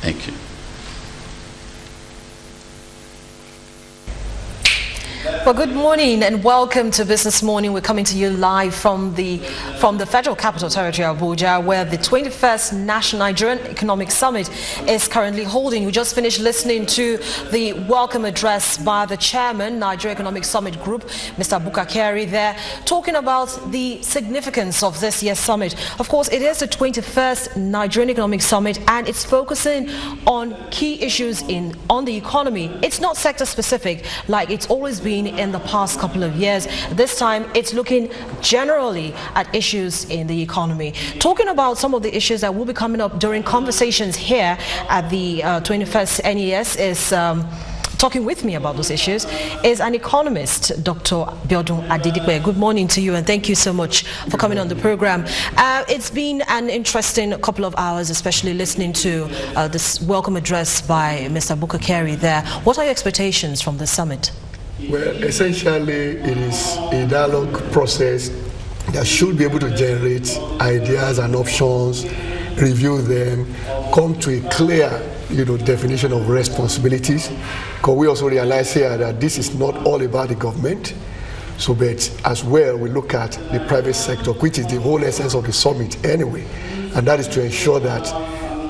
Thank you. Well, good morning and welcome to Business Morning. We're coming to you live from the Federal Capital Territory, Abuja, where the 21st National Nigerian Economic Summit is currently holding. We just finished listening to the welcome address by the chairman, Nigeria Economic Summit Group, Mr. Bukakeri, there, talking about the significance of this year's summit. Of course, it is the 21st Nigerian Economic Summit and it's focusing on key issues on the economy. It's not sector specific like it's always been in the past couple of years. This time it's looking generally at issues in the economy. Talking about some of the issues that will be coming up during conversations here at the 21st NES is talking with me about those issues is an economist, Dr. Biodun Adedipe. Good morning to you and thank you so much for coming on the program. It's been an interesting couple of hours, especially listening to this welcome address by Mr. Bukakeri there. What are your expectations from the summit? Well, essentially, it is a dialogue process that should be able to generate ideas and options, review them, come to a clear, definition of responsibilities. Because we also realize here that this is not all about the government. So, but as well, we look at the private sector, which is the whole essence of the summit anyway. And that is to ensure that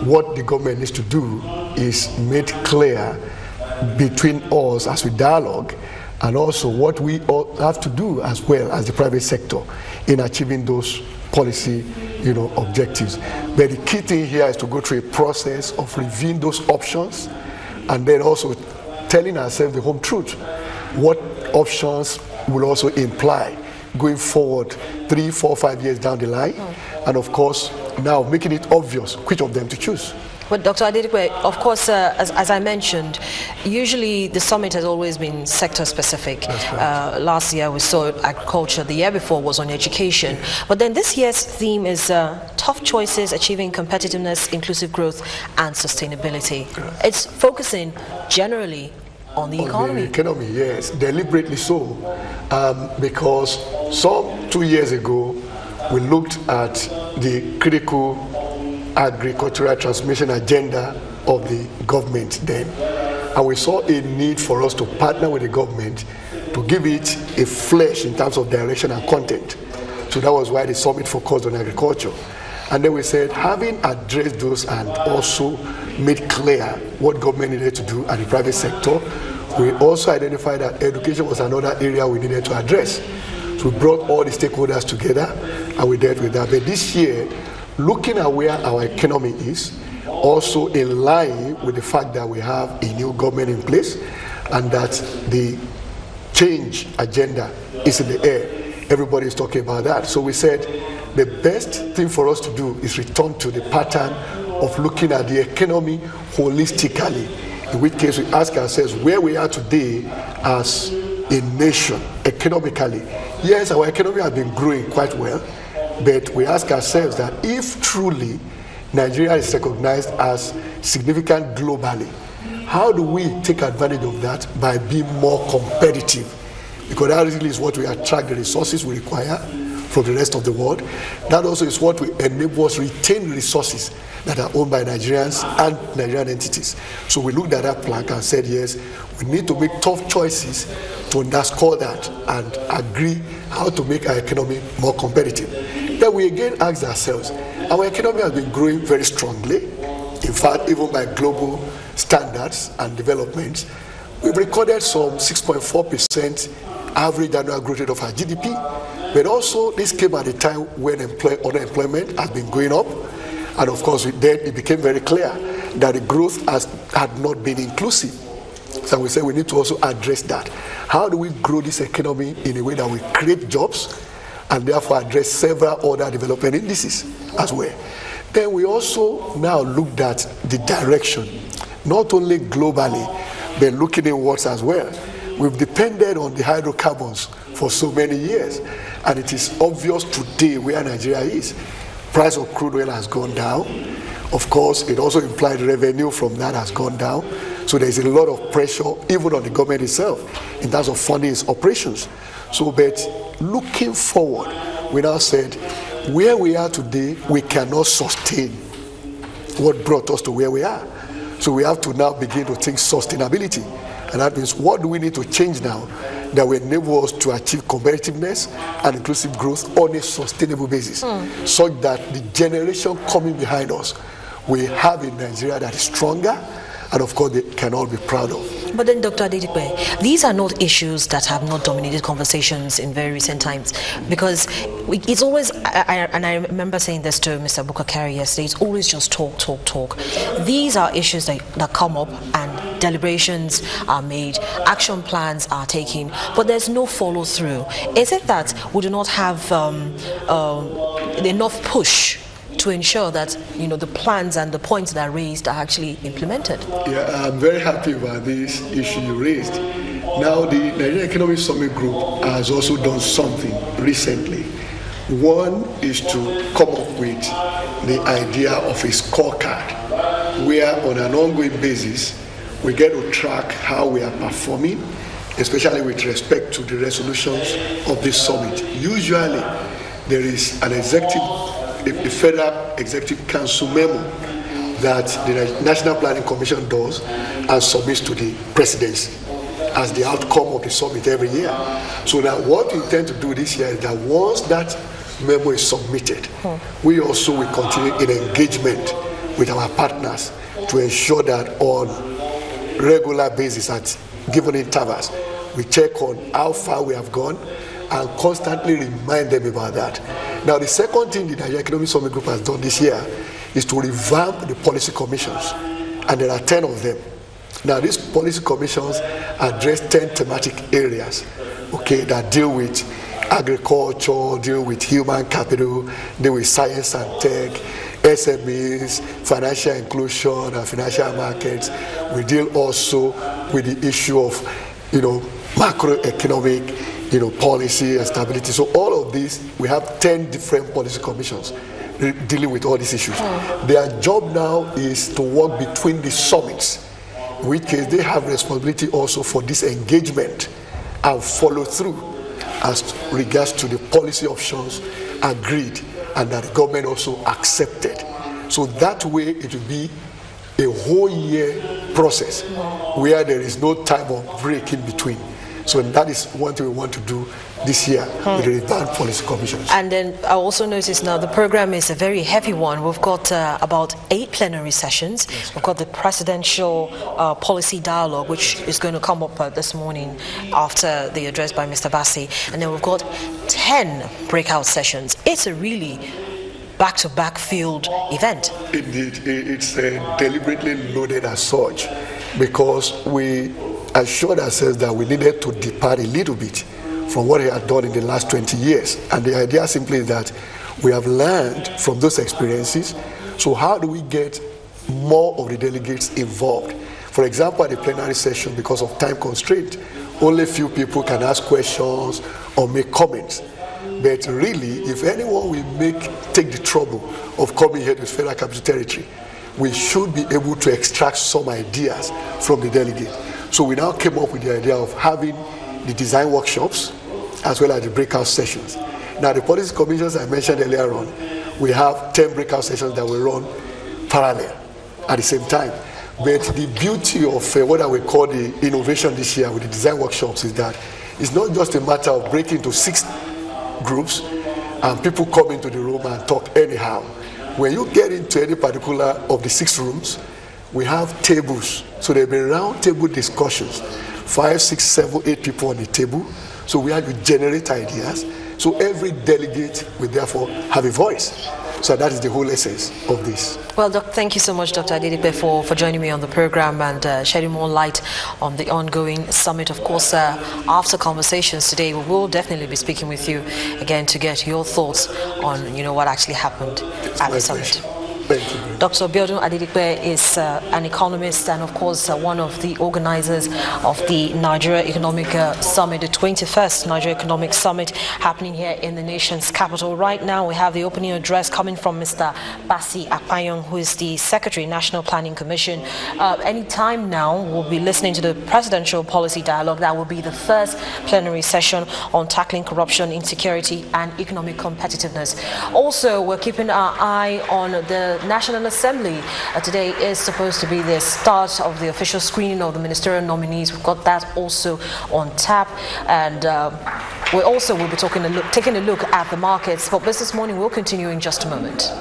what the government needs to do is made clear between us as we dialogue, and also what we all have to do as well as the private sector in achieving those policy objectives. But the key thing here is to go through a process of reviewing those options and then also telling ourselves the home truth. What options will also imply going forward 3, 4, 5 years down the line, and of course now making it obvious which of them to choose. But Dr. Adedipe, of course, as I mentioned, usually the summit has always been sector specific. Right. Last year we saw agriculture, the year before was on education. But then this year's theme is tough choices, achieving competitiveness, inclusive growth and sustainability. Right. It's focusing generally on the economy. The economy, yes, deliberately so. Because some 2 years ago, we looked at the critical agricultural transformation agenda of the government then. And we saw a need for us to partner with the government to give it a flesh in terms of direction and content. So that was why the summit focused on agriculture. And then we said, having addressed those and also made clear what government needed to do at the private sector, we also identified that education was another area we needed to address. So we brought all the stakeholders together and we dealt with that. But this year, looking at where our economy is, also in line with the fact that we have a new government in place and that the change agenda is in the air. Everybody is talking about that. So we said the best thing for us to do is return to the pattern of looking at the economy holistically, in which case we ask ourselves where we are today as a nation economically. Yes, our economy has been growing quite well, but we ask ourselves that if truly Nigeria is recognized as significant globally, how do we take advantage of that by being more competitive? Because that really is what we attract the resources we require from the rest of the world. That also is what will enable us to retain resources that are owned by Nigerians and Nigerian entities. So we looked at that plank and said, yes, we need to make tough choices to underscore that and agree how to make our economy more competitive. Then we again asked ourselves, our economy has been growing very strongly. In fact, even by global standards and developments, we've recorded some 6.4% average annual growth rate of our GDP. But also, this came at a time when unemployment has been going up. And of course, then it became very clear that the growth had not been inclusive. So we said we need to also address that. How do we grow this economy in a way that we create jobs and therefore address several other development indices as well? Then we also now looked at the direction, not only globally, but looking inwards as well. We've depended on the hydrocarbons for so many years, and it is obvious today where Nigeria is. Price of crude oil has gone down. Of course, it also implied revenue from that has gone down. So there's a lot of pressure even on the government itself in terms of funding its operations. So, but looking forward, we now said, where we are today, we cannot sustain what brought us to where we are. So we have to now begin to think sustainability. And that means, what do we need to change now that will enable us to achieve competitiveness and inclusive growth on a sustainable basis, such that the generation coming behind us will have a Nigeria that is stronger and of course they can all be proud of. But then, Dr. Adedipe, these are not issues that have not dominated conversations in very recent times, because it's always, and I remember saying this to Mr. Bukakari yesterday, it's always just talk. These are issues that come up and deliberations are made, action plans are taken, but there's no follow through. Is it that we do not have enough push to ensure that, you know, the plans and the points that are raised are actually implemented? Yeah, I'm very happy about this issue you raised. Now, the Nigerian Economic Summit Group has also done something recently. One is to come up with the idea of a scorecard, where on an ongoing basis we get to track how we are performing, especially with respect to the resolutions of this summit. Usually there is an a Federal Executive Council memo that the National Planning Commission does and submits to the presidency as the outcome of the summit every year. So now what we intend to do this year is that once that memo is submitted, we also will continue in engagement with our partners to ensure that on regular basis at given intervals, we check on how far we have gone and constantly remind them about that. Now, the second thing the Nigerian Economic Summit Group has done this year is to revamp the policy commissions, and there are 10 of them. Now, these policy commissions address 10 thematic areas, okay, that deal with agriculture, deal with human capital, deal with science and tech, SMEs, financial inclusion and financial markets. We deal also with the issue of, macroeconomic, policy and stability. So all of these, we have 10 different policy commissions dealing with all these issues. Their job now is to work between the summits, in which case they have responsibility also for this engagement and follow through as regards to the policy options agreed and that the government also accepted. So that way it will be a whole year process where there is no time of break in between. So that is one thing we want to do this year with the revamped policy commissions. And then I also noticed now the program is a very heavy one. We've got about 8 plenary sessions. We've got the presidential policy dialogue, which is going to come up this morning after the address by Mr. Bassi. And then we've got 10 breakout sessions. It's a really back-to-back field event. Indeed, it's deliberately loaded as such, because we assured ourselves that we needed to depart a little bit from what he had done in the last 20 years. And the idea simply is that we have learned from those experiences. So how do we get more of the delegates involved? For example, at the plenary session, because of time constraint, only a few people can ask questions or make comments. But really, if anyone will take the trouble of coming here to Federal Capital Territory, we should be able to extract some ideas from the delegate. So we now came up with the idea of having the design workshops as well as the breakout sessions. Now, the policy commissions I mentioned earlier on, we have 10 breakout sessions that will run parallel at the same time. But the beauty of what I will call the innovation this year with the design workshops is that it's not just a matter of breaking into 6 groups and people come into the room and talk anyhow. When you get into any particular of the 6 rooms, we have tables. So there'll be round table discussions, 5, 6, 7, 8 people on the table. So we have to generate ideas. So every delegate will therefore have a voice. So that is the whole essence of this. Well, thank you so much, Dr. Adedipe, for joining me on the program and shedding more light on the ongoing summit. Of course, after conversations today, we will definitely be speaking with you again to get your thoughts on, what actually happened at the summit. Thank you. Dr. Biodun Adedipe is an economist and, of course, one of the organizers of the Nigeria Economic Summit, the 21st Nigeria Economic Summit happening here in the nation's capital. Right now, we have the opening address coming from Mr. Bassi Akpanyong, who is the Secretary, National Planning Commission. Any time now, we'll be listening to the Presidential Policy Dialogue. That will be the first plenary session on tackling corruption, insecurity, and economic competitiveness. Also, we're keeping our eye on the the National Assembly. Today is supposed to be the start of the official screening of the ministerial nominees. We've got that also on tap, and we also will be taking a look at the markets. For Business Morning, we'll continue in just a moment.